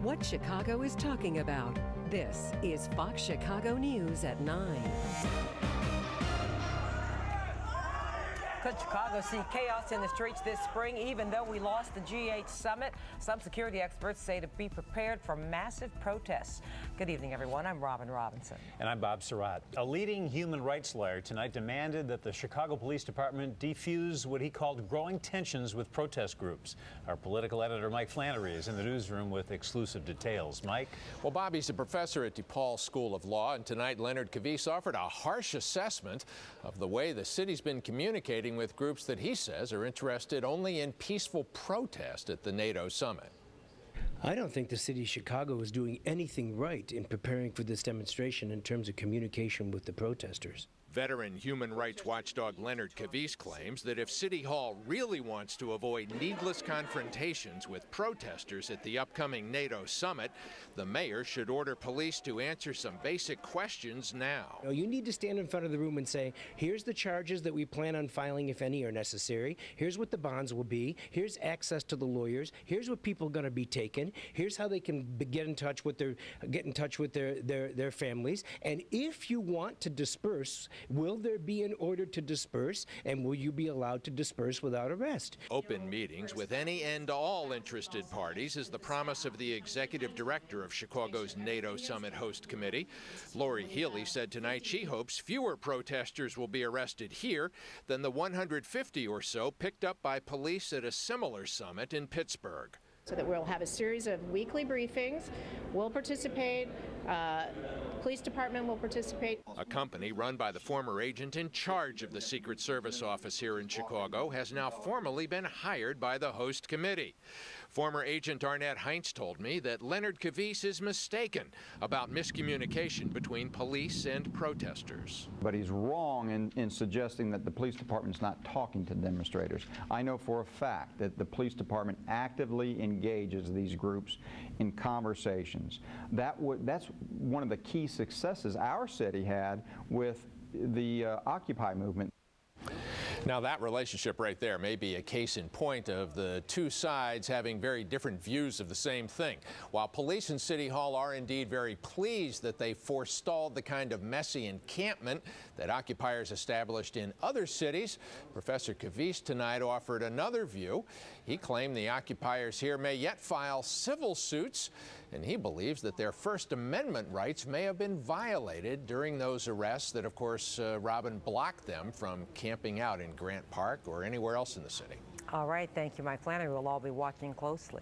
what Chicago is talking about. This is Fox Chicago News at 9. Could Chicago see chaos in the streets this spring, even though we lost the G8 summit? Some security experts say to be prepared for massive protests. Good evening, everyone. I'm Robin Robinson. And I'm Bob Surratt. A leading human rights lawyer tonight demanded that the Chicago Police Department defuse what he called growing tensions with protest groups. Our political editor, Mike Flannery, is in the newsroom with exclusive details. Mike? Well, Bob, he's a professor at DePaul School of Law, and tonight Leonard Kavise offered a harsh assessment of the way the city's been communicating with groups that he says are interested only in peaceful protest at the NATO summit. I don't think the city of Chicago is doing anything right in preparing for this demonstration in terms of communication with the protesters. Veteran human rights watchdog Leonard Kavise claims that if City Hall really wants to avoid needless confrontations with protesters at the upcoming NATO summit, the mayor should order police to answer some basic questions now. You need to stand in front of the room and say, here's the charges that we plan on filing if any are necessary. Here's what the bonds will be. Here's access to the lawyers. Here's what people are going to be taken. Here's how they can get in touch with their families. And if you want to disperse, will there be an order to disperse, and will you be allowed to disperse without arrest? Open meetings with any and all interested parties is the promise of the executive director of Chicago's NATO Summit Host Committee. Lori Healy said tonight she hopes fewer protesters will be arrested here than the 150 or so picked up by police at a similar summit in Pittsburgh. So that we'll have a series of weekly briefings. We'll participate. Police department will participate. A company run by the former agent in charge of the Secret Service office here in Chicago has now formally been hired by the host committee. Former agent Arnette Heintze told me that Leonard Kavise is mistaken about miscommunication between police and protesters. But he's wrong in suggesting that the police department's not talking to demonstrators. I know for a fact that the police department actively engages these groups in conversations. That's one of the key successes our city had with the Occupy movement. Now, that relationship right there may be a case in point of the two sides having very different views of the same thing. While police in City Hall are indeed very pleased that they forestalled the kind of messy encampment that occupiers established in other cities, Professor Kavise tonight offered another view. He claimed the occupiers here may yet file civil suits, and he believes that their First Amendment rights may have been violated during those arrests that, of course, Robin, blocked them from camping out in Grant Park or anywhere else in the city. All right. Thank you, Mike Flannery. We'll all be watching closely.